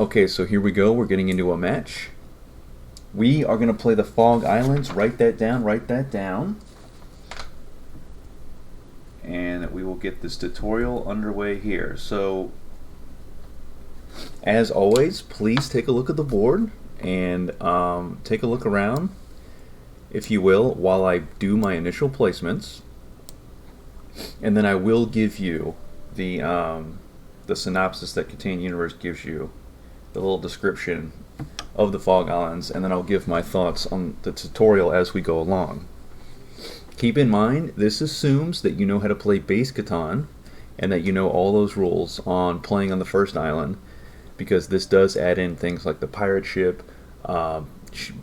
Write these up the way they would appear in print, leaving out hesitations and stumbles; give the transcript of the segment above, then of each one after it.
Okay, so here we go. We're getting into a match. We are going to play the Fog Islands. Write that down, write that down. And we will get this tutorial underway here. So, as always, please take a look at the board and take a look around, if you will, while I do my initial placements. And then I will give you the synopsis that Contain Universe gives you, the little description of the Fog Islands, and then I'll give my thoughts on the tutorial as we go along. Keep in mind, this assumes that you know how to play base Catan and that you know all those rules on playing on the first island, because this does add in things like the pirate ship,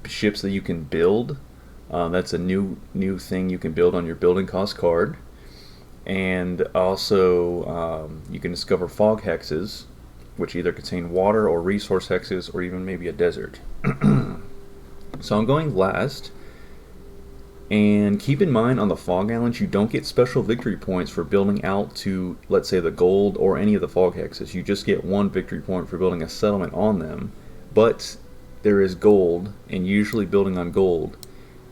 ships that you can build. That's a new thing you can build on your building cost card. And also you can discover fog hexes, which either contain water or resource hexes, or even maybe a desert. So I'm going last. And keep in mind, on the Fog Islands, you don't get special victory points for building out to, let's say, the gold or any of the fog hexes. You just get one victory point for building a settlement on them. But there is gold, and usually building on gold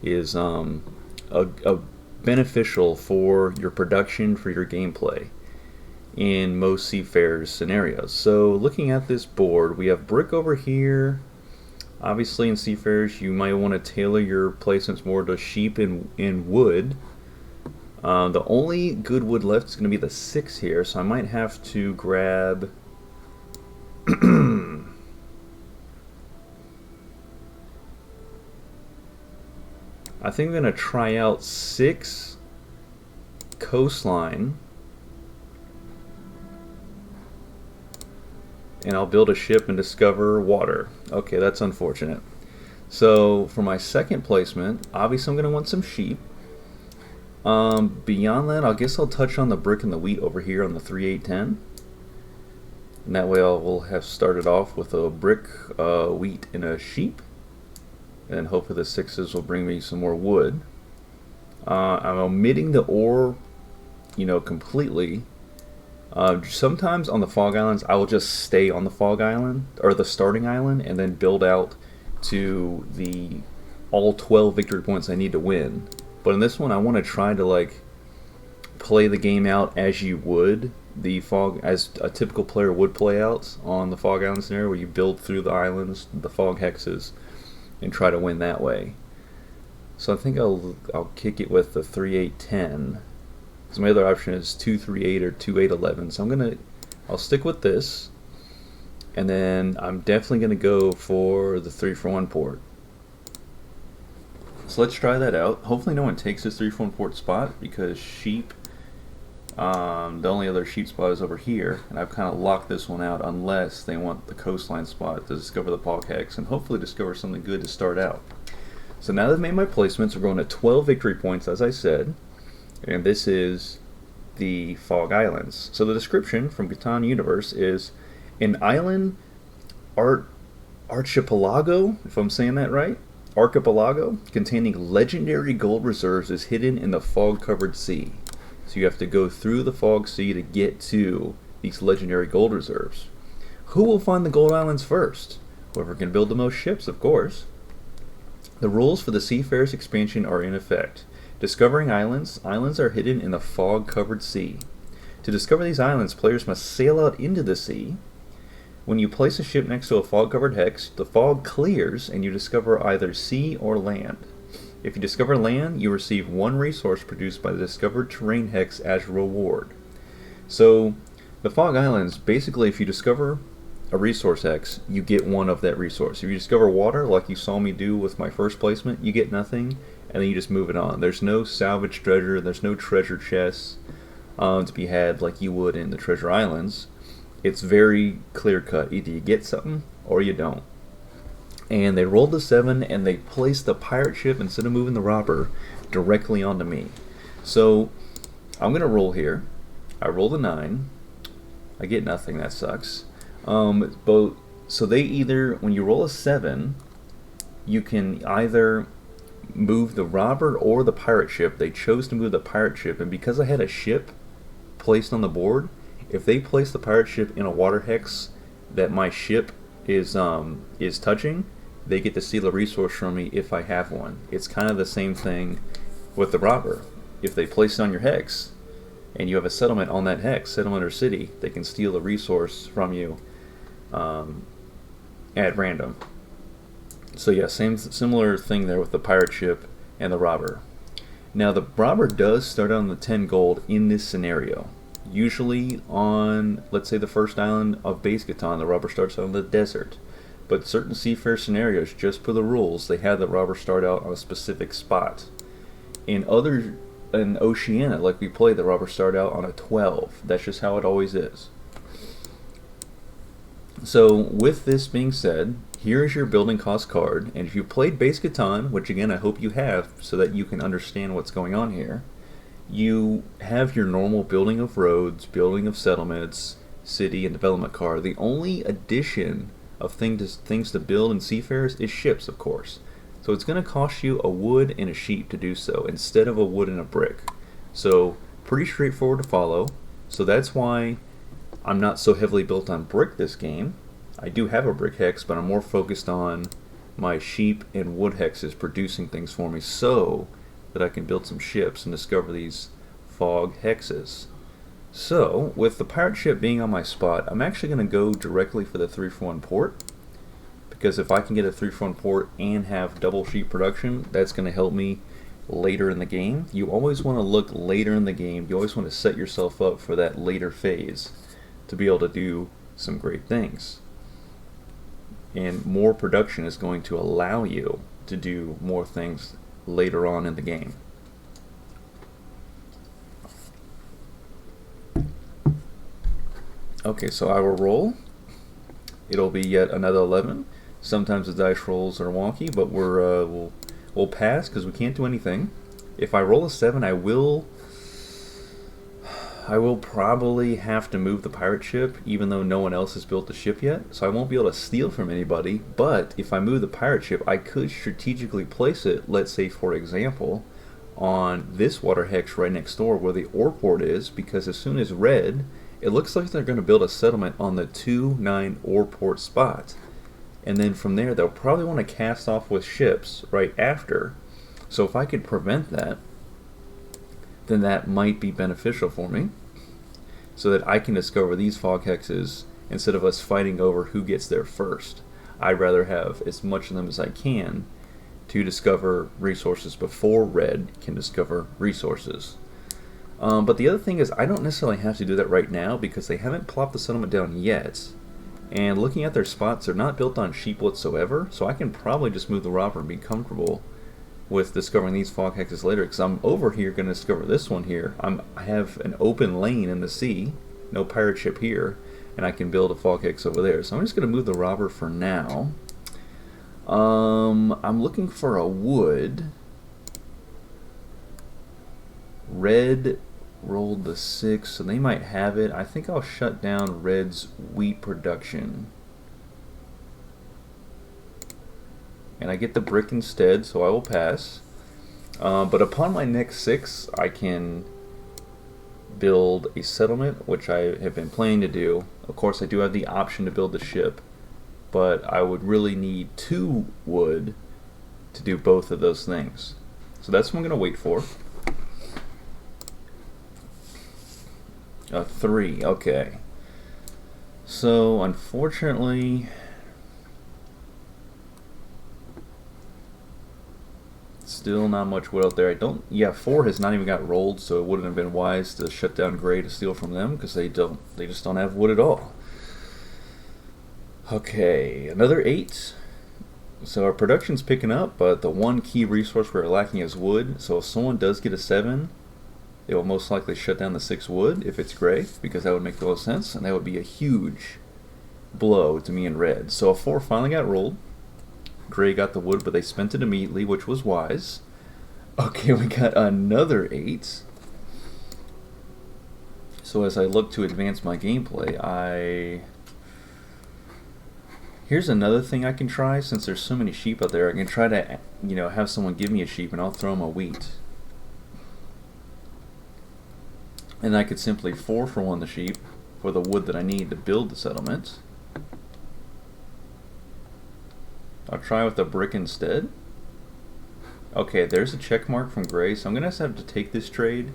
is a beneficial for your production, for your gameplay in most Seafarers scenarios. So looking at this board, we have brick over here. Obviously in Seafarers you might want to tailor your placements more to sheep and wood. The only good wood left is going to be the 6 here, so I might have to grab I think I'm going to try out 6 coastline, and I'll build a ship and discover water. Okay, that's unfortunate. So for my second placement, obviously I'm going to want some sheep. Beyond that, I guess I'll touch on the brick and the wheat over here on the 3-8-10. And that way I will have started off with a brick, wheat, and a sheep. And hopefully the 6s will bring me some more wood. I'm omitting the ore, completely. Sometimes on the Fog Islands, I will just stay on the Fog Island, or the starting island, and then build out to all 12 victory points I need to win. But in this one, I want to try to play the game out as you would as a typical player would play out on the Fog Island scenario, where you build through the islands, the fog hexes, and try to win that way. So I think I'll kick it with the 3-8-10. Because my other option is 2-3-8 or 2-8-11. So I'll stick with this, and then I'm definitely gonna go for the 3-for-1 port. So let's try that out. Hopefully no one takes this 3-for-1 port spot, because sheep, the only other sheep spot is over here, and I've kind of locked this one out unless they want the coastline spot to discover the fog hex and hopefully discover something good to start out. So now that I've made my placements, we're going to 12 victory points, as I said, and this is the Fog Islands. So the description from Catan Universe is an island archipelago, if I'm saying that right, archipelago containing legendary gold reserves is hidden in the fog-covered sea. So you have to go through the fog sea to get to these legendary gold reserves. Who will find the gold islands first? Whoever can build the most ships, of course. The rules for the Seafarers expansion are in effect. Discovering islands. Islands are hidden in the fog-covered sea. To discover these islands, players must sail out into the sea. When you place a ship next to a fog-covered hex, the fog clears and you discover either sea or land. If you discover land, you receive 1 resource produced by the discovered terrain hex as reward. So the Fog Islands, basically, if you discover a resource hex, you get 1 of that resource. If you discover water, like you saw me do with my first placement, you get nothing, and then you just move it on. There's no salvage treasure, there's no treasure chests to be had like you would in the Treasure Islands. It's very clear-cut. Either you get something or you don't. And they rolled the 7, and they placed the pirate ship, instead of moving the robber, directly onto me. So I'm going to roll here. I roll the 9. I get nothing. That sucks. So they either, when you roll a 7, you can either move the robber or the pirate ship. They chose to move the pirate ship, and because I had a ship placed on the board, if they place the pirate ship in a water hex that my ship is touching, they get to steal a resource from me if I have one. It's kind of the same thing with the robber. If they place it on your hex, and you have a settlement on that hex, settlement or city, they can steal a resource from you at random. So yeah, similar thing there with the pirate ship and the robber. Now the robber does start on the 10 gold in this scenario. Usually on, let's say, the first island of Base Catan, the robber starts on the desert. But certain Seafarer scenarios, just for the rules, they have the robber start out on a specific spot. In Oceania, like we played, the robber start out on a 12. That's just how it always is. So with this being said, here is your building cost card, and if you played Base Catan, which again I hope you have so that you can understand what's going on here, you have your normal building of roads, building of settlements, city, and development card. The only addition of things to build in Seafarers is ships, of course. So it's going to cost you a wood and a sheep to do so, instead of a wood and a brick. So pretty straightforward to follow. So that's why I'm not so heavily built on brick this game. I do have a brick hex, but I'm more focused on my sheep and wood hexes producing things for me so that I can build some ships and discover these fog hexes. So, with the pirate ship being on my spot, I'm actually going to go directly for the 3-for-1 port, because if I can get a 3-for-1 port and have double sheep production, that's going to help me later in the game. You always want to look later in the game. You always want to set yourself up for that later phase to be able to do some great things. And more production is going to allow you to do more things later on in the game. Okay, so I will roll. It'll be yet another 11. Sometimes the dice rolls are wonky, but we'll pass because we can't do anything. If I roll a 7, I will probably have to move the pirate ship, even though no one else has built the ship yet. So I won't be able to steal from anybody. But if I move the pirate ship, I could strategically place it, let's say for example, on this water hex right next door where the ore port is, because as soon as red, it looks like they're going to build a settlement on the 2-9 ore port spot. And then from there, they'll probably want to cast off with ships right after. So if I could prevent that, then that might be beneficial for me, so that I can discover these fog hexes instead of us fighting over who gets there first. I'd rather have as much of them as I can to discover resources before red can discover resources. But the other thing is, I don't necessarily have to do that right now because they haven't plopped the settlement down yet. And looking at their spots, they're not built on sheep whatsoever, so I can probably just move the robber and be comfortable with discovering these fog hexes later, because I'm over here going to discover this one here. I have an open lane in the sea, no pirate ship here, and I can build a fog hex over there. So I'm just going to move the robber for now. I'm looking for a wood. Red rolled the 6, so they might have it. I think I'll shut down red's wheat production. And I get the brick instead, so I will pass. But upon my next 6, I can build a settlement, which I have been planning to do. Of course, I do have the option to build the ship, but I would really need 2 wood to do both of those things. So that's what I'm going to wait for. 3, okay. So, unfortunately, still not much wood out there. 4 has not even got rolled, so it wouldn't have been wise to shut down Gray to steal from them, because they just don't have wood at all. Okay, another 8. So our production's picking up, but the one key resource we're lacking is wood. So if someone does get a 7, it will most likely shut down the 6 wood if it's Gray, because that would make the most sense, and that would be a huge blow to me in red. So a 4 finally got rolled. Gray got the wood, but they spent it immediately, which was wise. Okay, we got another 8. So as I look to advance my gameplay, here's another thing I can try. Since there's so many sheep out there, I can try to, have someone give me a sheep, and I'll throw them a wheat. And I could simply 4-for-1 the sheep for the wood that I need to build the settlement. I'll try with a brick instead. Okay, there's a check mark from Gray, so I'm going to have to take this trade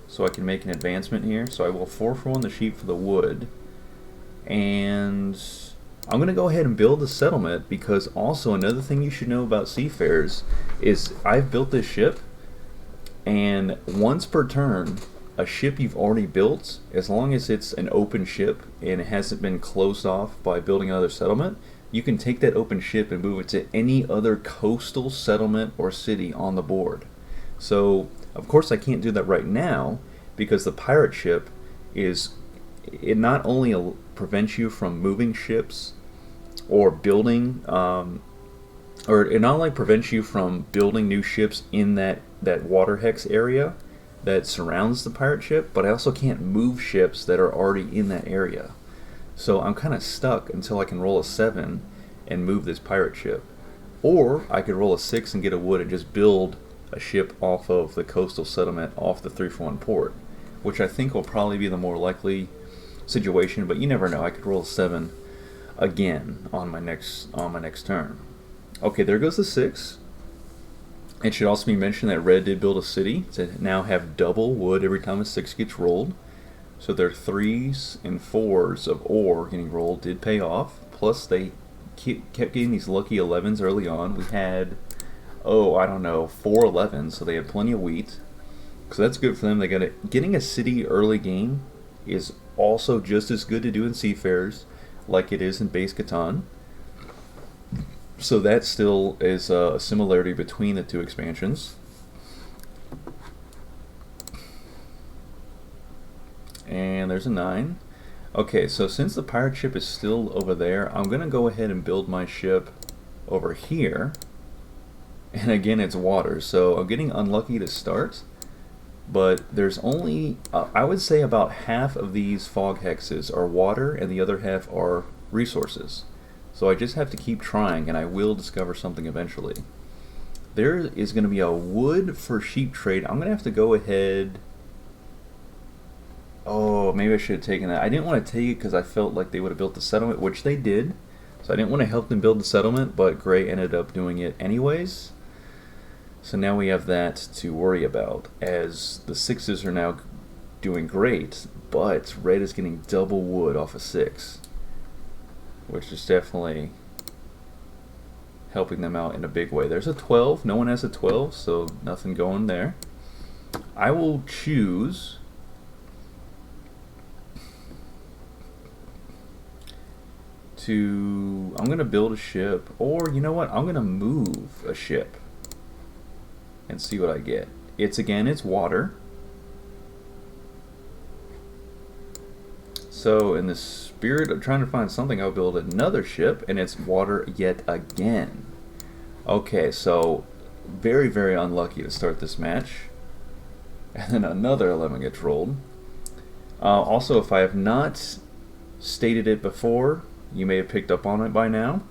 so I can make an advancement here. So I will 4 for 1 the sheep for the wood. And I'm going to go ahead and build the settlement, because also another thing you should know about Seafarers is I've built this ship, and once per turn, a ship you've already built, as long as it's an open ship and it hasn't been closed off by building another settlement, you can take that open ship and move it to any other coastal settlement or city on the board. So, of course I can't do that right now, because the pirate ship it not only prevents you from moving ships or building, or it not only prevents you from building new ships in that water hex area that surrounds the pirate ship, but I also can't move ships that are already in that area. So I'm kind of stuck until I can roll a 7 and move this pirate ship. Or I could roll a 6 and get a wood and just build a ship off of the coastal settlement off the 3 for 1 port, which I think will probably be the more likely situation, but you never know. I could roll a 7 again on my next turn. Okay, there goes the 6. It should also be mentioned that red did build a city to now have double wood every time a 6 gets rolled. So their 3s and 4s of ore getting rolled did pay off. Plus they kept getting these lucky 11s early on. We had, I don't know, 4 11s, so they had plenty of wheat. So that's good for them. They got it. Getting a city early game is also just as good to do in Seafarers like it is in base Catan. So that still is a similarity between the two expansions. And there's a 9. Okay, so since the pirate ship is still over there, I'm going to go ahead and build my ship over here. And again, it's water, so I'm getting unlucky to start. But there's only, I would say about half of these fog hexes are water and the other half are resources. So I just have to keep trying, and I will discover something eventually. There is going to be a wood for sheep trade. I'm going to have to go ahead. Oh, maybe I should have taken that. I didn't want to take it because I felt like they would have built the settlement, which they did. So I didn't want to help them build the settlement, but Gray ended up doing it anyways. So now we have that to worry about, as the 6s are now doing great, but red is getting double wood off a 6. Which is definitely helping them out in a big way. There's a 12. No one has a 12, so nothing going there. I will choose to... I'm going to build a ship, or you know what? I'm going to move a ship and see what I get. It's water. So in the spirit of trying to find something, I'll build another ship, and it's water yet again. Okay, so very, very unlucky to start this match. And then another 11 gets rolled. Also, if I have not stated it before, you may have picked up on it by now,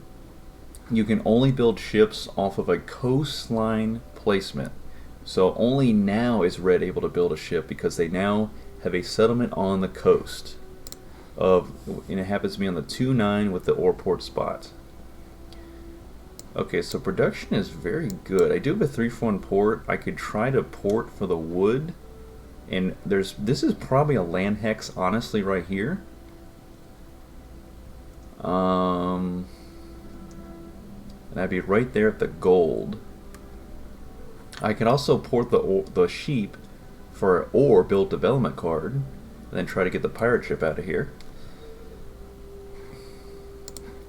you can only build ships off of a coastline placement. So only now is red able to build a ship because they now have a settlement on the coast. And it happens to be on the 2-9 with the ore port spot. Okay, so production is very good. I do have a 3 for 1 port. I could try to port for the wood, and this is probably a land hex, honestly, right here. And I'd be right there at the gold. I could also port the sheep for ore, build development card, and then try to get the pirate ship out of here.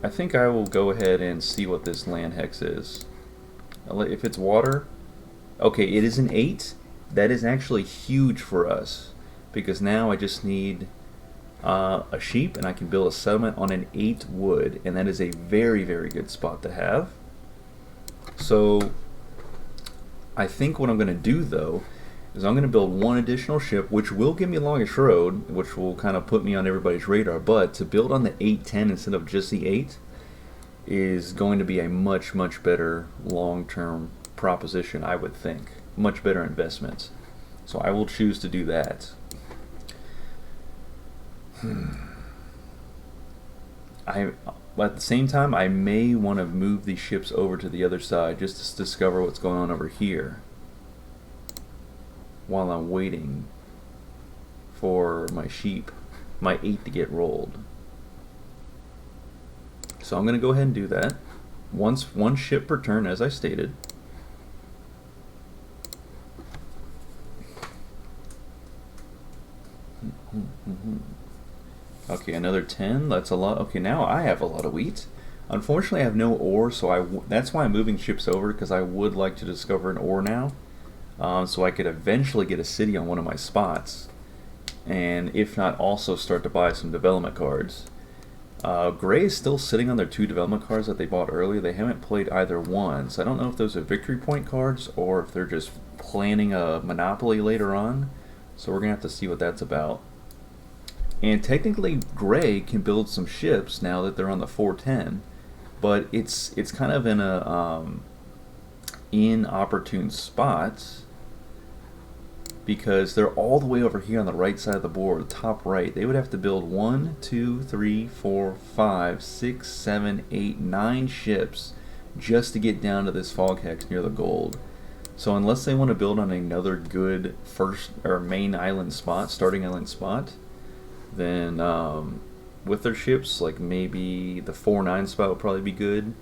I think I will go ahead and see what this land hex is. If it's water, okay, it is an 8. That is actually huge for us, because now I just need a sheep and I can build a settlement on an 8 wood, and that is a very, very good spot to have. So I think what I'm going to do though is I'm going to build 1 additional ship, which will give me Longest Road, which will kind of put me on everybody's radar, but to build on the 8-10 instead of just the 8 is going to be a much, much better long-term proposition, I would think. Much better investment. So I will choose to do that. at the same time, I may want to move these ships over to the other side just to discover what's going on over here while I'm waiting for my sheep, my 8 to get rolled. So I'm going to go ahead and do that. One ship per turn, as I stated. Okay, another 10. That's a lot. Okay, now I have a lot of wheat. Unfortunately, I have no ore, so that's why I'm moving ships over, because I would like to discover an ore now, so I could eventually get a city on one of my spots, and if not, also start to buy some development cards. Gray is still sitting on their 2 development cards that they bought earlier. They haven't played either one, so I don't know if those are victory point cards or if they're just planning a monopoly later on. So we're going to have to see what that's about. And technically, Gray can build some ships now that they're on the 410, but it's kind of in a inopportune spot because they're all the way over here on the right side of the board, top right. They would have to build 1, 2, 3, 4, 5, 6, 7, 8, 9 ships just to get down to this fog hex near the gold. So unless they want to build on another good first or main island spot, starting island spot, then with their ships, like maybe the 4-9 spot would probably be good.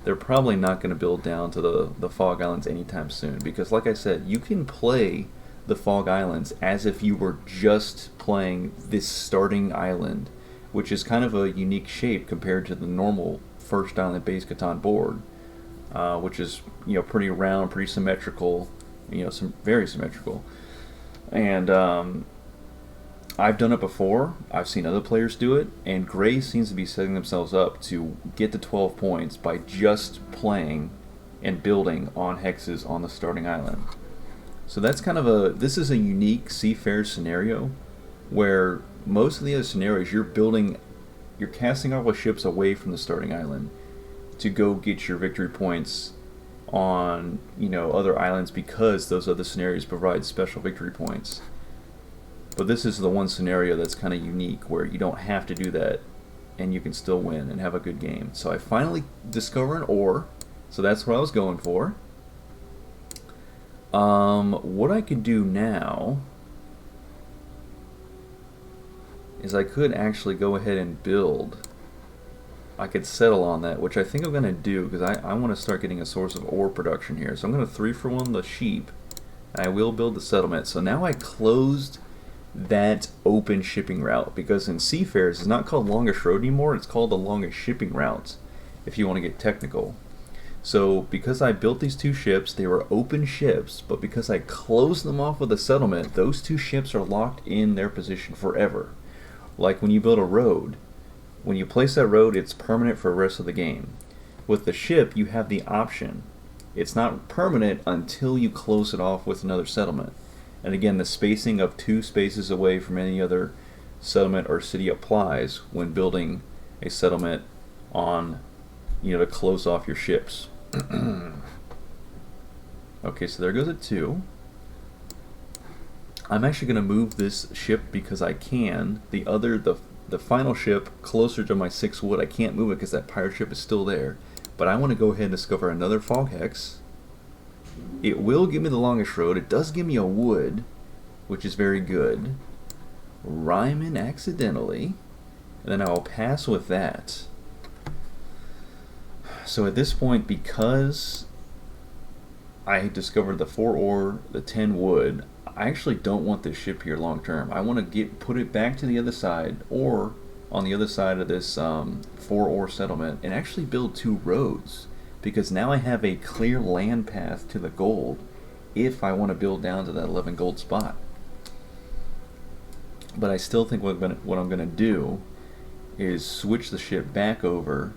They're probably not going to build down to the Fog Islands anytime soon, because like I said, you can play the Fog Islands as if you were just playing this starting island, which is kind of a unique shape compared to the normal first island base Catan board, which is, you know, pretty round, pretty symmetrical, you know, very symmetrical. And I've done it before. I've seen other players do it, and Gray seems to be setting themselves up to get to 12 points by just playing and building on hexes on the starting island. So that's kind of this is a unique Seafarers scenario where most of the other scenarios you're casting off with ships away from the starting island to go get your victory points on, you know, other islands because those other scenarios provide special victory points. But this is the one scenario that's kind of unique where you don't have to do that and you can still win and have a good game. So I finally discover an ore, so that's what I was going for. What I could do now is I could actually go ahead and build. I could settle on that, which I think I'm going to do because I want to start getting a source of ore production here. So I'm going to 3-for-1 the sheep, and I will build the settlement. So now I closed that open shipping route, because in Seafarers it's not called longest road anymore, it's called the longest shipping route if you want to get technical. So because I built these 2 ships, they were open ships, but because I closed them off with a settlement, those 2 ships are locked in their position forever. Like when you build a road, when you place that road, it's permanent for the rest of the game. With the ship, you have the option. It's not permanent until you close it off with another settlement. And again, the spacing of 2 spaces away from any other settlement or city applies when building a settlement on, you know, to close off your ships. Okay, so there goes a 2. I'm actually going to move this ship because I can. The final ship closer to my 6 wood, I can't move it because that pirate ship is still there. But I want to go ahead and discover another fog hex. It will give me the longest road. It does give me a wood, which is very good. Rhyming accidentally. And then I'll pass with that. So at this point, because I discovered the 4 ore, the 10 wood, I actually don't want this ship here long term. I want to put it back to the other side, or on the other side of this 4 ore settlement, and actually build 2 roads. Because now I have a clear land path to the gold if I want to build down to that 11 gold spot. But I still think what I'm going to do is switch the ship back over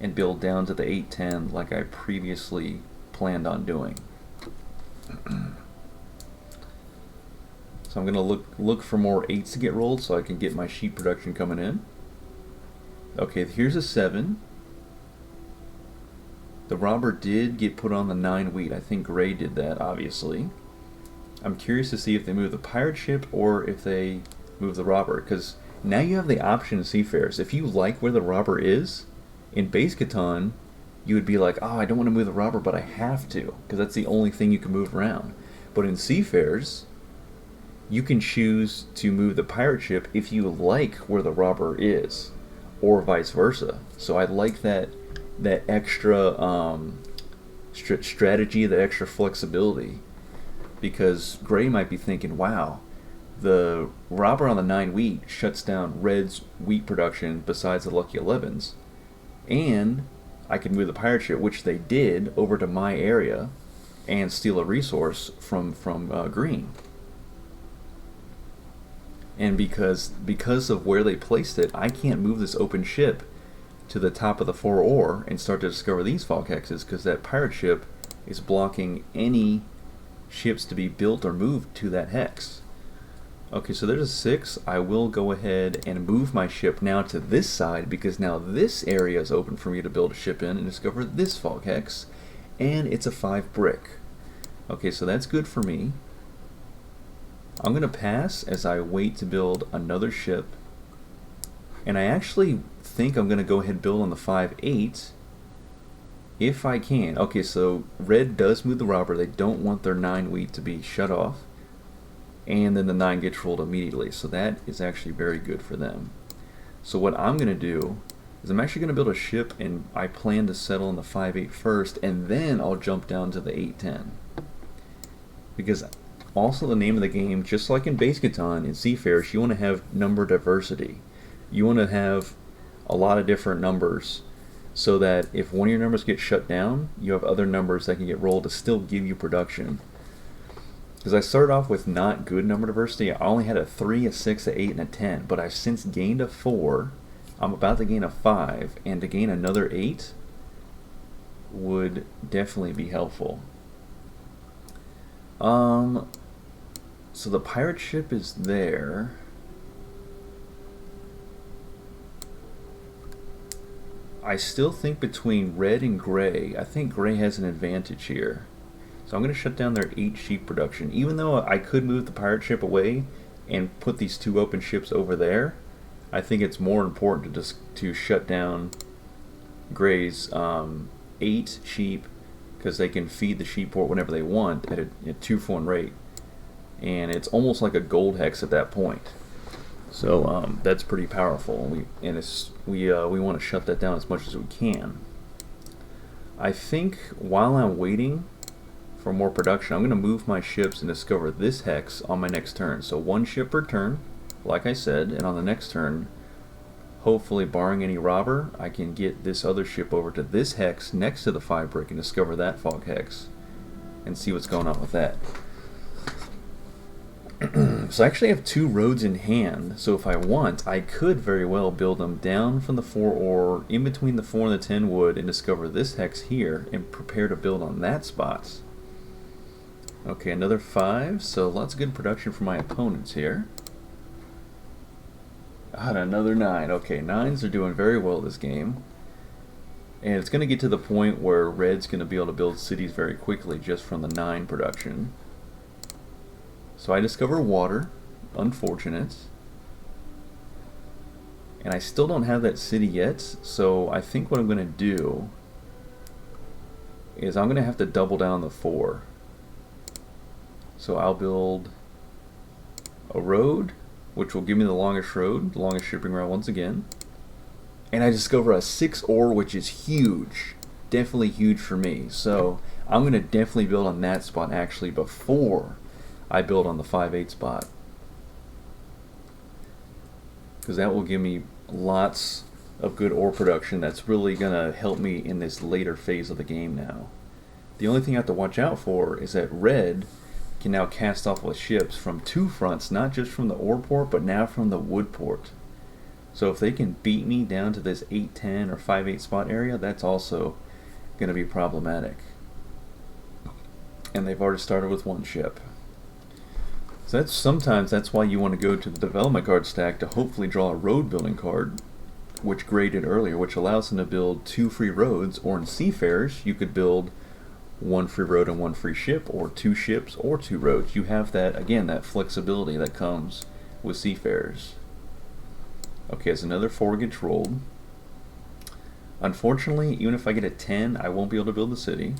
and build down to the 810 like I previously planned on doing. So I'm going to look for more 8s to get rolled so I can get my sheep production coming in. Okay, here's a 7. The robber did get put on the 9 wheat. I think Gray did that, obviously. I'm curious to see if they move the pirate ship or if they move the robber, because now you have the option in Seafarers. If you like where the robber is, In Base Catan, you would be like, oh, I don't want to move the robber, but I have to, because that's the only thing you can move around. But in Seafarers, you can choose to move the pirate ship if you like where the robber is, or vice versa. So I like that extra strategy, the extra flexibility, because Gray might be thinking, wow, the robber on the 9 wheat shuts down Red's wheat production besides the Lucky 11s, and I can move the pirate ship, which they did, over to my area and steal a resource from Green. And because of where they placed it, I can't move this open ship to the top of the 4 ore and start to discover these fog hexes, because that pirate ship is blocking any ships to be built or moved to that hex. Okay, so there's a 6. I will go ahead and move my ship now to this side, because now this area is open for me to build a ship in and discover this fog hex, and it's a 5 brick. Okay, so that's good for me. I'm going to pass as I wait to build another ship, and I actually think I'm going to go ahead and build on the 5-8 if I can. Okay, so Red does move the robber. They don't want their 9 wheat to be shut off, and then the 9 gets rolled immediately, so that is actually very good for them. So what I'm going to do is I'm actually going to build a ship, and I plan to settle on the 5-8 first, and then I'll jump down to the 8-10. Because also the name of the game, just like in Base Catan, in Seafarers, you want to have number diversity. You want to have a lot of different numbers, so that if one of your numbers gets shut down, you have other numbers that can get rolled to still give you production. Because I started off with not good number diversity. I only had a 3, a 6, a 8, and a 10, but I've since gained a 4. I'm about to gain a 5, and to gain another 8 would definitely be helpful. So the pirate ship is there. I still think between Red and Gray, I think Gray has an advantage here. So I'm going to shut down their 8 sheep production. Even though I could move the pirate ship away and put these 2 open ships over there, I think it's more important to shut down Gray's 8 sheep, because they can feed the sheep port whenever they want at a 2-for-1 rate. And it's almost like a gold hex at that point. So that's pretty powerful. We want to shut that down as much as we can. I think while I'm waiting for more production, I'm going to move my ships and discover this hex on my next turn. So 1 ship per turn, like I said, and on the next turn, hopefully barring any robber, I can get this other ship over to this hex next to the 5 brick and discover that fog hex and see what's going on with that. So I actually have 2 roads in hand, so if I want, I could very well build them down from the 4 ore, in between the 4 and the 10 wood, and discover this hex here and prepare to build on that spot. Okay, another 5, so lots of good production for my opponents here. God, another 9. Okay, 9s are doing very well this game. And it's going to get to the point where Red's going to be able to build cities very quickly just from the 9 production. So I discover water. Unfortunate. And I still don't have that city yet, so I think what I'm going to do is I'm going to have to double down the 4. So I'll build a road, which will give me the longest road, the longest shipping route once again. And I discover a 6 ore, which is huge. Definitely huge for me. So I'm going to definitely build on that spot actually before I build on the 5-8 spot. Because that will give me lots of good ore production that's really going to help me in this later phase of the game now. The only thing I have to watch out for is that Red can now cast off with ships from 2 fronts, not just from the ore port, but now from the wood port. So if they can beat me down to this 8-10 or 5-8 spot area, that's also going to be problematic. And they've already started with 1 ship. So sometimes that's why you want to go to the development card stack to hopefully draw a road building card, which Gray did earlier, which allows them to build 2 free roads, or in Seafarers, you could build 1 free road and 1 free ship, or 2 ships or 2 roads. You have that, again, that flexibility that comes with Seafarers. Okay, as another 4 gets rolled, Unfortunately, even if I get a 10, I won't be able to build the city.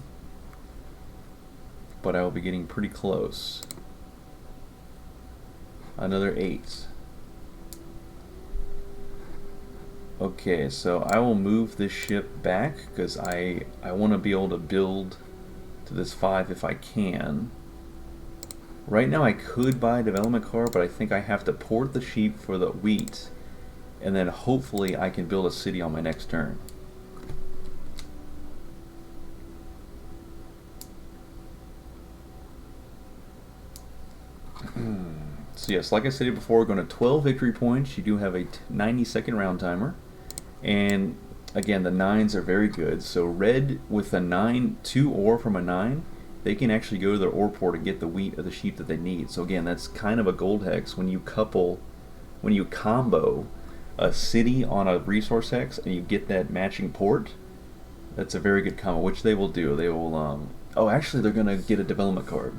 But I will be getting pretty close. Another 8. Okay, so I will move this ship back because I want to be able to build to this 5 if I can. Right now I could buy a development card, but I think I have to port the sheep for the wheat, and then hopefully I can build a city on my next turn. So yes, like I said before, we're going to 12 victory points. You do have a 90-second round timer. And again, the 9s are very good. So red with a 9, 2 ore from a 9, they can actually go to their ore port and get the wheat or the sheep that they need. So again, that's kind of a gold hex when you combo a city on a resource hex and you get that matching port. That's a very good combo, which they will do. They will, oh, actually they're going to get a development card.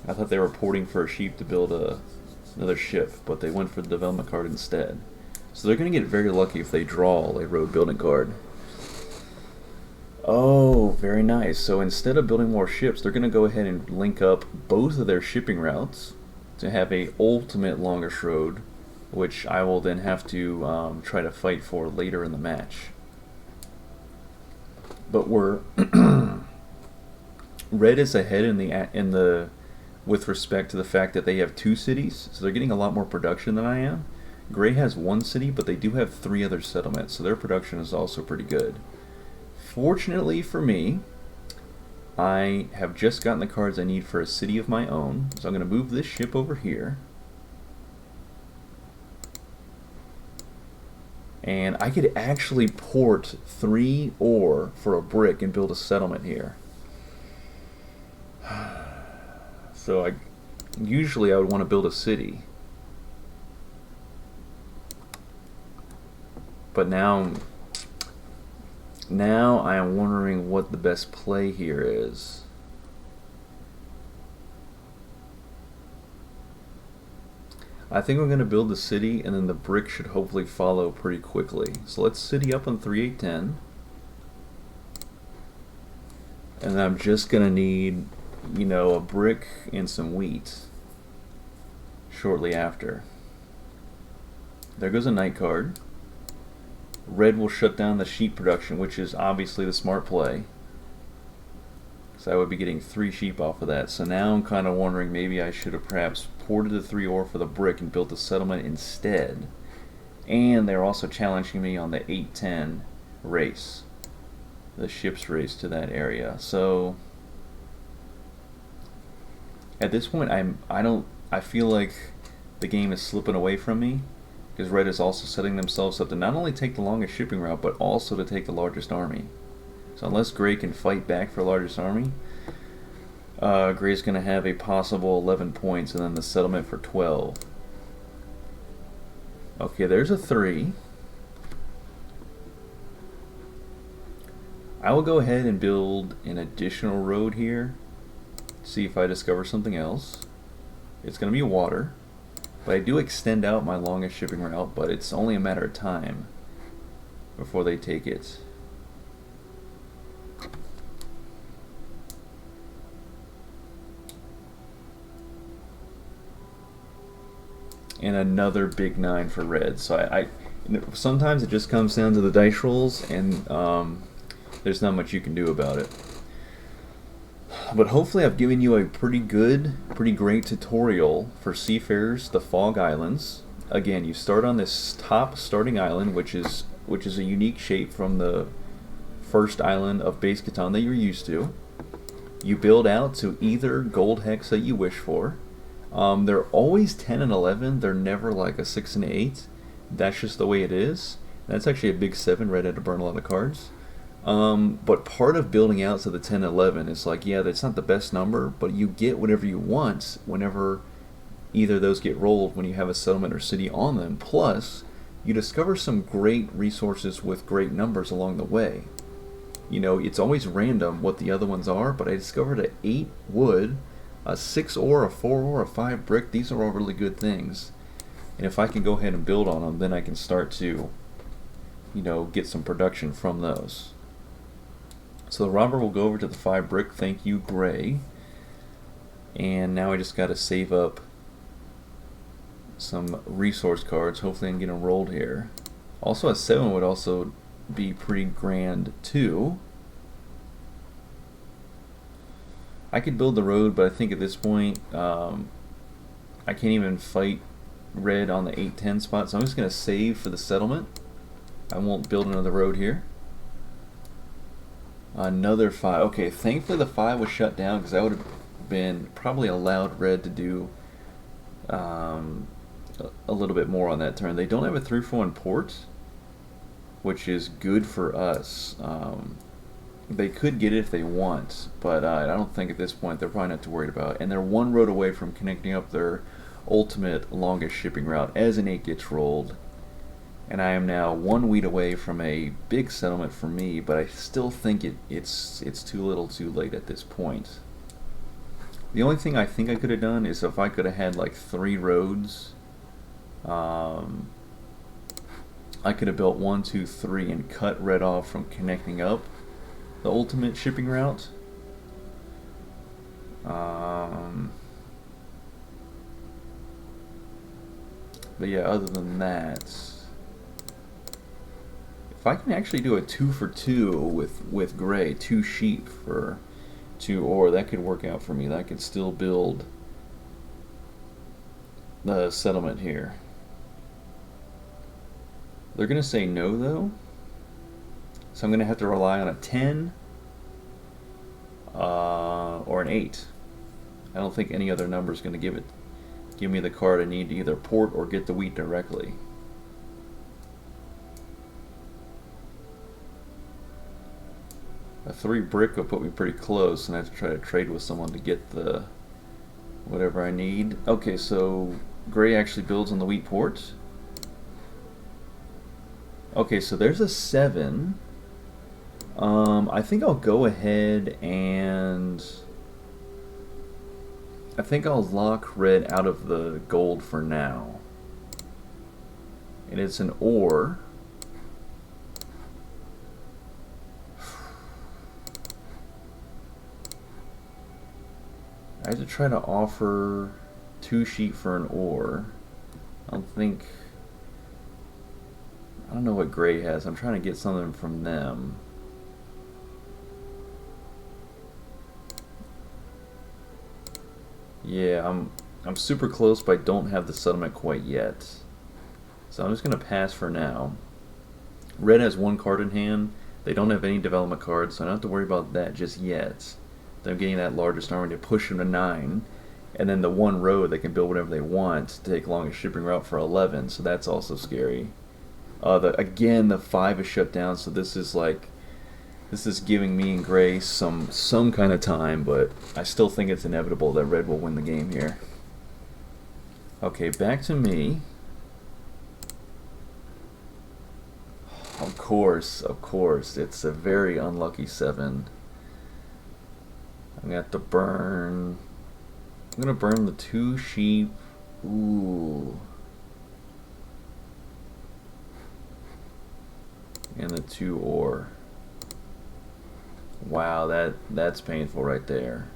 I thought they were porting for a sheep to build another ship, but they went for the development card instead. So they're going to get very lucky if they draw a road building card. Oh, very nice. So instead of building more ships, they're going to go ahead and link up both of their shipping routes to have a ultimate longest road, which I will then have to try to fight for later in the match. But we're red is ahead in the with respect to the fact that they have 2 cities, so they're getting a lot more production than I am. Gray has 1 city, but they do have 3 other settlements, so their production is also pretty good. Fortunately for me, I have just gotten the cards I need for a city of my own, so I'm going to move this ship over here. And I could actually port 3 ore for a brick and build a settlement here. So usually I would want to build a city. But now I am wondering what the best play here is. I think I'm going to build the city, and then the brick should hopefully follow pretty quickly. So let's city up on 3810. And I'm just going to need, you know, a brick and some wheat shortly after. There goes a night card. Red will shut down the sheep production, which is obviously the smart play. So I would be getting 3 sheep off of that. So now I'm kind of wondering maybe I should have perhaps ported the 3 ore for the brick and built the settlement instead. And they're also challenging me on the 810 race, the ship's race to that area. So at this point, I feel like the game is slipping away from me, because Red is also setting themselves up to not only take the longest shipping route, but also to take the largest army. So unless Gray can fight back for the largest army, Gray's going to have a possible 11 points and then the settlement for 12. Okay, there's a 3. I will go ahead and build an additional road here, see if I discover something else. It's going to be water. But I do extend out my longest shipping route, but it's only a matter of time before they take it. And another big 9 for red. So sometimes it just comes down to the dice rolls, and there's not much you can do about it. But hopefully I've given you a pretty great tutorial for Seafarers, the Fog Islands. Again, you start on this top starting island, which is a unique shape from the first island of base Catan that you're used to. You build out to either gold hex that you wish for. They're always 10 and 11. They're never like a 6 and 8. That's just the way it is. That's actually a big 7. Red had to burn a lot of cards. But part of building out to the 10 and 11 is like, yeah, that's not the best number, but you get whatever you want whenever either those get rolled when you have a settlement or city on them. Plus, you discover some great resources with great numbers along the way. You know, it's always random what the other ones are, but I discovered an 8 wood, a 6 ore, a 4 ore, a 5 brick. These are all really good things. And if I can go ahead and build on them, then I can start to you know, get some production from those. So the robber will go over to the 5 brick. Thank you, Gray. And now I just got to save up some resource cards. Hopefully I can get them rolled here. Also a 7 would also be pretty grand too. I could build the road, but I think at this point I can't even fight red on the 8-10 spot, so I'm just going to save for the settlement. I won't build another road here. Another 5. Okay, thankfully the 5 was shut down, because that would have been probably allowed red to do a little bit more on that turn. They don't have a 3-for-1 port, which is good for us. They could get it if they want, but I don't think at this point they're probably not too worried about it. And they're 1 road away from connecting up their ultimate longest shipping route as an 8 gets rolled. And I am now 1 wheat away from a big settlement for me, but I still think it's too little too late at this point. The only thing I think I could have done is if I could have had like 3 roads, I could have built 1, 2, 3 and cut red off from connecting up the ultimate shipping route. But yeah, other than that, if I can actually do a 2-for-2 with gray, 2 sheep for 2 ore, that could work out for me. That could still build the settlement here. They're going to say no though, so I'm going to have to rely on a 10 or an 8. I don't think any other number is going to give me the card I need to either port or get the wheat directly. A 3 brick will put me pretty close, and I have to try to trade with someone to get the whatever I need. Okay, so gray actually builds on the wheat port. Okay, so there's a 7. I think I'll go ahead and I think I'll lock red out of the gold for now. And it's an ore. I have to try to offer 2 sheep for an ore. I don't know what gray has. I'm trying to get something from them. Yeah, I'm super close, but I don't have the settlement quite yet. So I'm just going to pass for now. Red has 1 card in hand. They don't have any development cards, so I don't have to worry about that just yet. They're getting that largest army to push them to 9. And then the 1 road, they can build whatever they want to take longest shipping route for 11, so that's also scary. Again, the 5 is shut down, so this is giving me and gray some kind of time, but I still think it's inevitable that red will win the game here. Okay, back to me. Of course, it's a very unlucky 7. I'm gonna have to burn. I'm gonna burn the 2 sheep. Ooh. And the 2 ore. Wow, that's painful right there.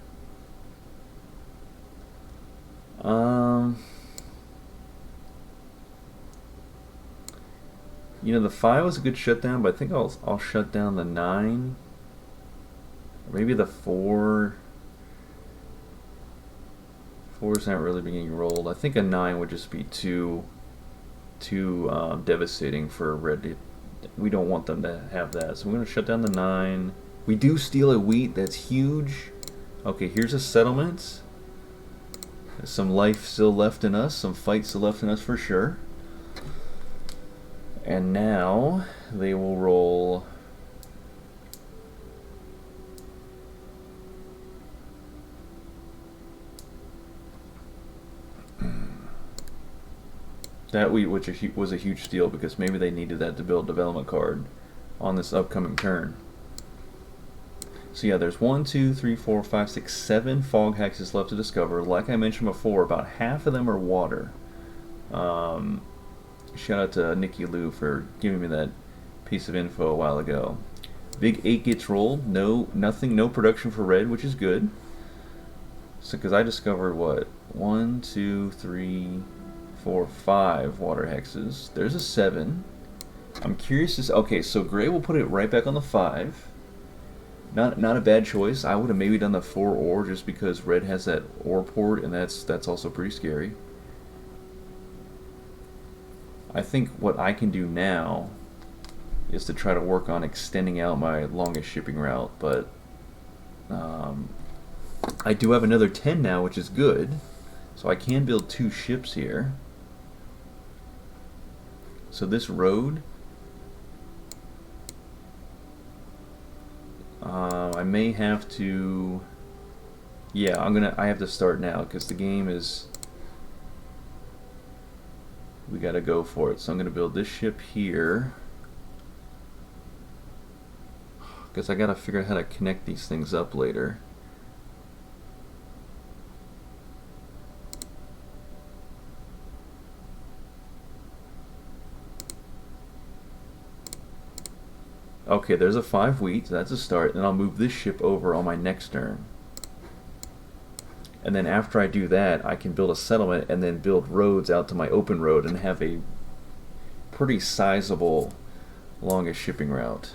You know, the 5 was a good shutdown, but I think I'll shut down the 9. Or maybe the 4. 4's not really being rolled. I think a 9 would just be too devastating for red. We don't want them to have that, so we're going to shut down the 9. We do steal a wheat. That's huge. Okay, here's a settlement. There's some life still left in us, some fight still left in us for sure. And now they will roll. That wheat, which was a huge steal, because maybe they needed that to build development card on this upcoming turn. So yeah, there's 1, 2, 3, 4, 5, 6, 7 fog hexes left to discover. Like I mentioned before, about half of them are water. Shout out to Nikki Lou for giving me that piece of info a while ago. Big 8 gets rolled. No production for red, which is good. So, because I discovered what? 1, 2, 3, 4, 5 water hexes. There's a 7. I'm curious to see. Okay, so gray will put it right back on the 5. Not a bad choice. I would have maybe done the 4 ore just because red has that ore port, and that's also pretty scary. I think what I can do now is to try to work on extending out my longest shipping route, but I do have another 10 now, which is good. So I can build 2 ships here. So this road, I may have to. Yeah, I have to start now because the game is. We gotta go for it. So I'm gonna build this ship here. Because I gotta figure out how to connect these things up later. Okay, there's a 5 wheat, so that's a start. Then I'll move this ship over on my next turn. And then after I do that, I can build a settlement and then build roads out to my open road and have a pretty sizable longest shipping route.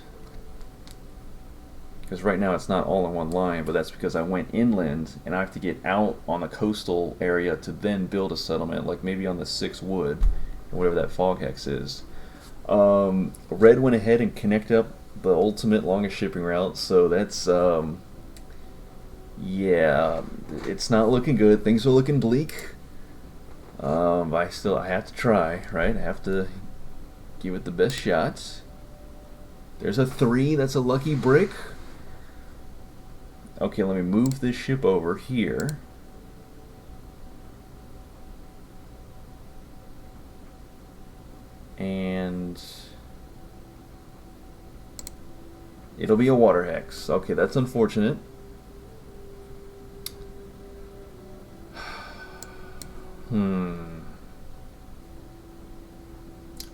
Because right now it's not all in one line, but that's because I went inland and I have to get out on the coastal area to then build a settlement, like maybe on the 6 wood, or whatever that fog hex is. Red went ahead and connected up the ultimate longest shipping route, so that's yeah, it's not looking good. Things are looking bleak. I have to try, right? I have to give it the best shots. There's a 3. That's a lucky brick. Okay, let me move this ship over here. And it'll be a water hex. Okay, that's unfortunate.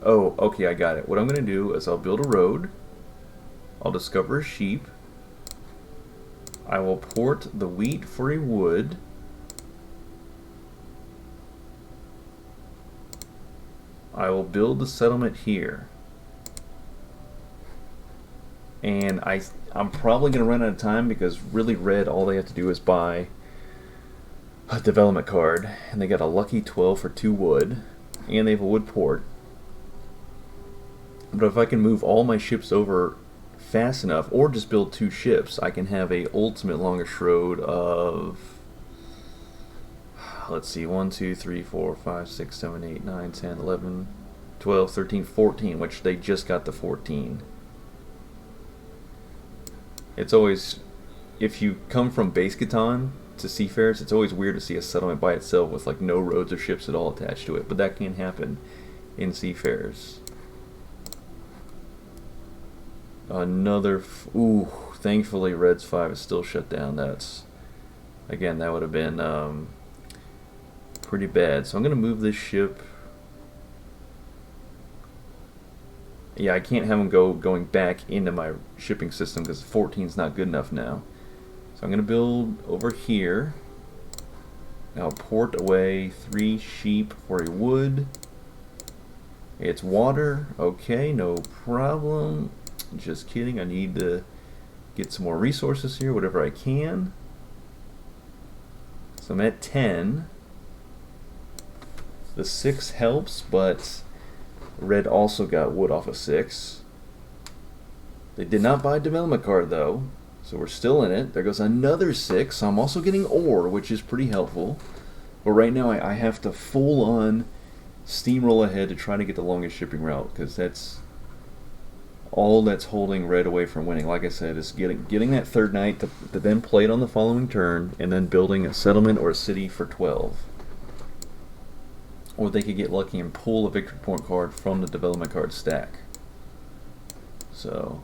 Oh, okay, I got it. What I'm going to do is I'll build a road. I'll discover a sheep. I will port the wheat for a wood. I will build the settlement here. And I'm probably going to run out of time because really red, all they have to do is buy a development card. And they got a lucky 12 for 2 wood. And they have a wood port. But if I can move all my ships over fast enough, or just build 2 ships, I can have a ultimate longest road of, let's see, 1, 2, 3, 4, 5, 6, 7, 8, 9, 10, 11, 12, 13, 14, which they just got the 14. It's always, if you come from Base Catan to Seafarers, it's always weird to see a settlement by itself with like no roads or ships at all attached to it, but that can happen in Seafarers. Another, ooh, thankfully Red's 5 is still shut down. That's, again, that would have been pretty bad. So I'm going to move this ship. Yeah, I can't have them going back into my shipping system because 14 is not good enough now. So I'm going to build over here. Now port away 3 sheep for a wood. It's water. Okay, no problem. Just kidding, I need to get some more resources here, whatever I can. So I'm at 10. The 6 helps, but red also got wood off of 6. They did not buy a development card though, so we're still in it. There goes another 6, so I'm also getting ore, which is pretty helpful. But right now I have to full on steamroll ahead to try to get the longest shipping route, because that's all that's holding red away from winning. Like I said, is getting that 3rd knight to then play it on the following turn, and then building a settlement or a city for 12. Or they could get lucky and pull a victory point card from the development card stack. So,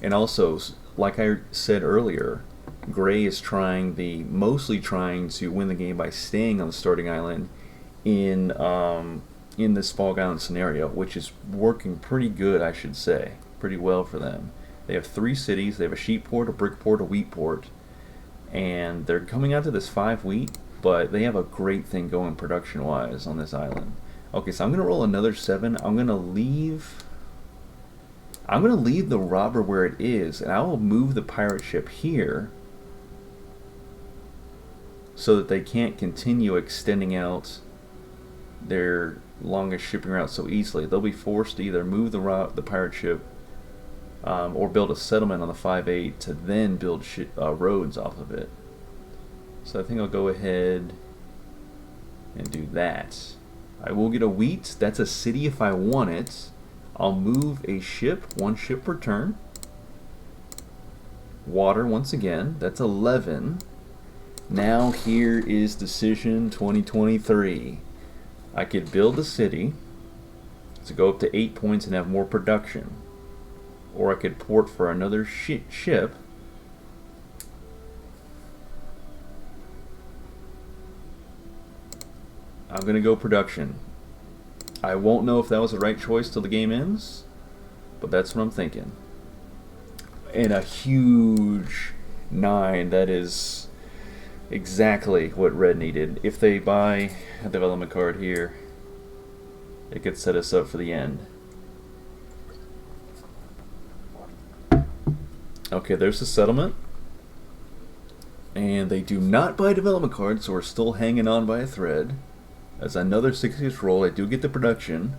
and also, like I said earlier, gray is mostly trying to win the game by staying on the starting island in this Fog Island scenario, which is working pretty good, I should say. pretty well for them. They have 3 cities. They have a sheep port, a brick port, a wheat port, and they're coming out to this 5 wheat, but they have a great thing going production-wise on this island. Okay, so I'm gonna roll another 7. I'm gonna leave the robber where it is, and I will move the pirate ship here so that they can't continue extending out their longest shipping route so easily. They'll be forced to either move the pirate ship or build a settlement on the 5-8 to then build roads off of it. So I think I'll go ahead and do that. I will get a wheat. That's a city if I want it. I'll move a ship, 1 ship per turn. Water once again. That's 11. Now here is decision 2023. I could build a city to go up to 8 points and have more production. Or I could port for another ship. I'm going to go production. I won't know if that was the right choice till the game ends, but that's what I'm thinking. And a huge 9, that is exactly what red needed. If they buy a development card here, it could set us up for the end. Okay, there's the settlement. And they do not buy development cards, so we're still hanging on by a thread. That's another 6-6 roll. I do get the production.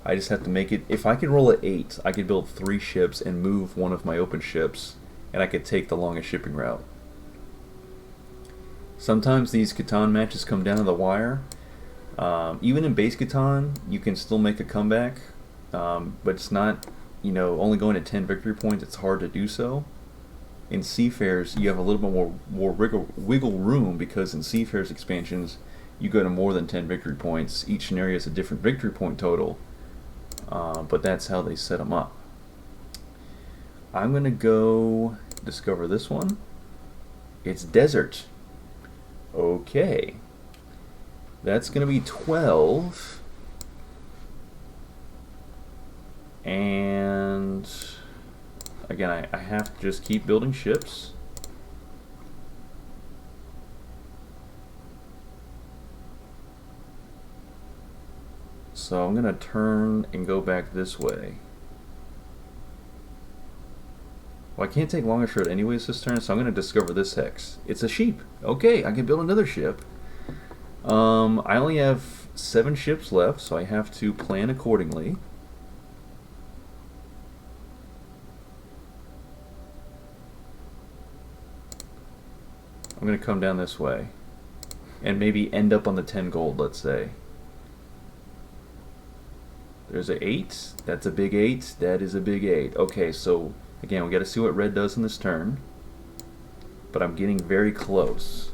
I just have to make it. If I could roll at 8, I could build 3 ships and move one of my open ships, and I could take the longest shipping route. Sometimes these Catan matches come down to the wire. Even in base Catan, you can still make a comeback, but it's not, only going at 10 victory points. It's hard to do so. In Seafarers, you have a little bit more wiggle room, because in Seafarers expansions, you go to more than 10 victory points. Each scenario is a different victory point total, but that's how they set them up. I'm going to go discover this one. It's desert. Okay. That's going to be 12. And again, I have to just keep building ships. So I'm going to turn and go back this way. Well, I can't take longest road anyways this turn, so I'm going to discover this hex. It's a sheep. Okay, I can build another ship. I only have 7 ships left, so I have to plan accordingly. I'm going to come down this way and maybe end up on the 10 gold, let's say. There's an 8. That's a big 8. That is a big 8. Okay, so again, we got to see what red does in this turn. But I'm getting very close.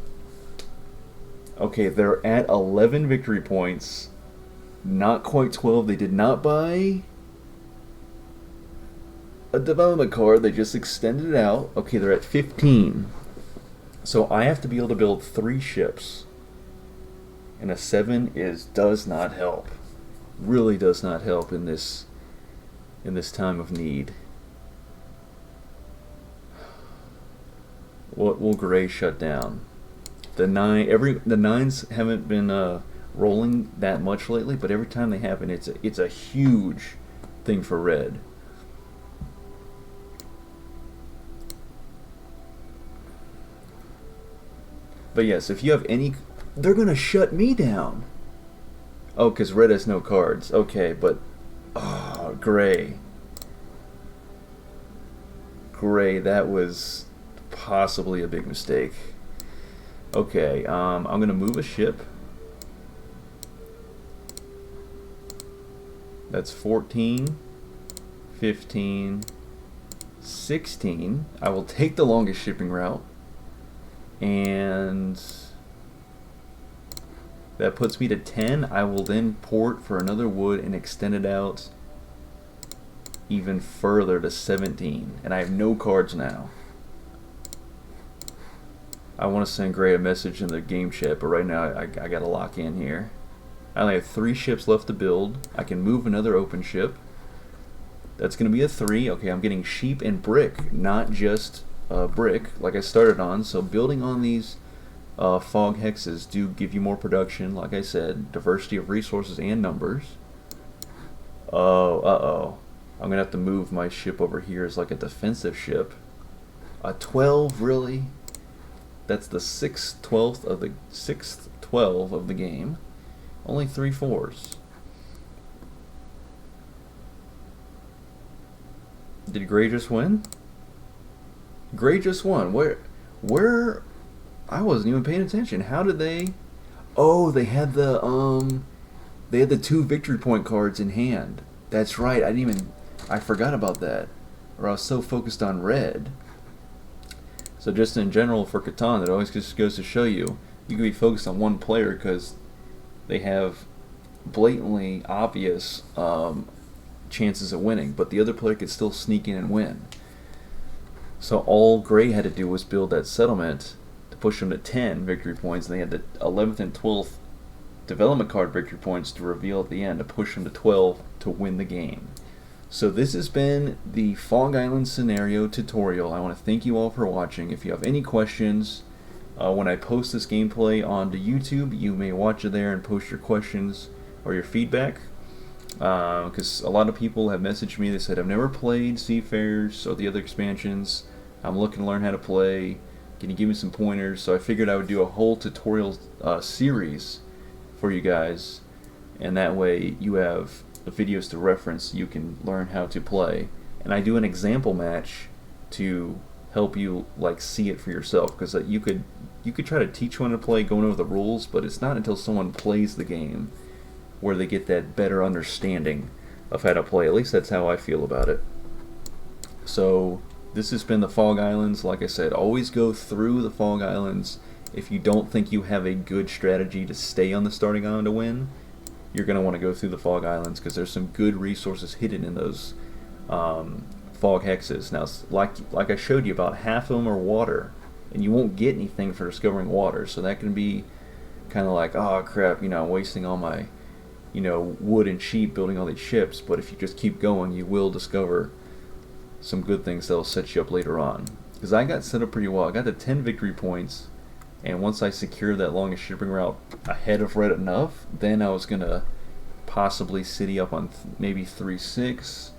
Okay, they're at 11 victory points. Not quite 12. They did not buy a development card. They just extended it out. Okay, they're at 15. So I have to be able to build 3 ships. And a 7 does not help. Really does not help in this time of need. What will gray shut down? The 9s haven't been rolling that much lately, but every time they happen, it's a huge thing for red. But yes, if you have any, they're gonna shut me down. Oh, because red has no cards. Okay, but gray. Gray, that was possibly a big mistake. Okay, I'm going to move a ship. That's 14, 15, 16. I will take the longest shipping route. And that puts me to 10. I will then port for another wood and extend it out even further to 17. And I have no cards now. I want to send Gray a message in the game chat, but right now I got to lock in here. I only have 3 ships left to build. I can move another open ship. That's going to be a 3. Okay, I'm getting sheep and brick, not just brick like I started on. So building on these fog hexes do give you more production, like I said, diversity of resources and numbers. Oh, uh-oh. I'm going to have to move my ship over here as like a defensive ship. A 12, really? That's the 6/12 of the 6th 12 of the game. Only 3 4s. Did Gray just win? Gray just won. Where? I wasn't even paying attention. How did they? Oh, they had the 2 victory point cards in hand. That's right. I forgot about that. Or I was so focused on red. So just in general for Catan, it always just goes to show you can be focused on one player because they have blatantly obvious chances of winning, but the other player could still sneak in and win. So all Gray had to do was build that settlement to push them to 10 victory points, and they had the 11th and 12th development card victory points to reveal at the end to push them to 12 to win the game. So this has been the Fog Island scenario tutorial. I want to thank you all for watching. If you have any questions, when I post this gameplay onto YouTube, you may watch it there and post your questions or your feedback. Because a lot of people have messaged me. They said, I've never played Seafarers or the other expansions. I'm looking to learn how to play. Can you give me some pointers? So I figured I would do a whole tutorial series for you guys, and that way you have the videos to reference. You can learn how to play, and I do an example match to help you like see it for yourself, because you could try to teach one to play going over the rules, but it's not until someone plays the game where they get that better understanding of how to play. At least that's how I feel about it. So this has been the Fog Islands. Like I said, always go through the Fog Islands. If you don't think you have a good strategy to stay on the starting island to win, you're going to want to go through the Fog Islands, because there's some good resources hidden in those fog hexes. Now, like I showed you, about half of them are water, and you won't get anything for discovering water, so that can be kind of like, oh crap, I'm wasting all my wood and sheep building all these ships. But if you just keep going, you will discover some good things that'll set you up later on. Because I got set up pretty well. I got to 10 victory points, and once I secured that longest shipping route ahead of red enough, then I was gonna possibly city up on maybe 3/6,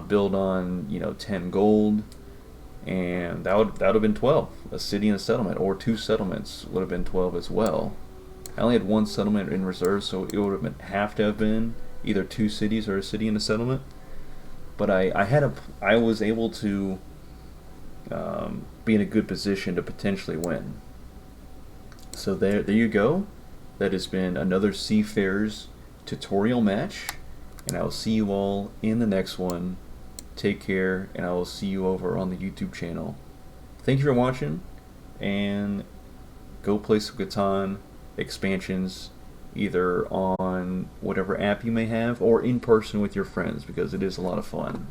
build on 10 gold, and that would have been 12. A city and a settlement, or 2 settlements would have been 12 as well. I only had 1 settlement in reserve, so it would have to have been either 2 cities or a city and a settlement. But I was able to be in a good position to potentially win. So there you go. That has been another Seafarers tutorial match, and I will see you all in the next one. Take care, and I will see you over on the YouTube channel. Thank you for watching, and go play some Catan expansions, either on whatever app you may have or in person with your friends, because it is a lot of fun.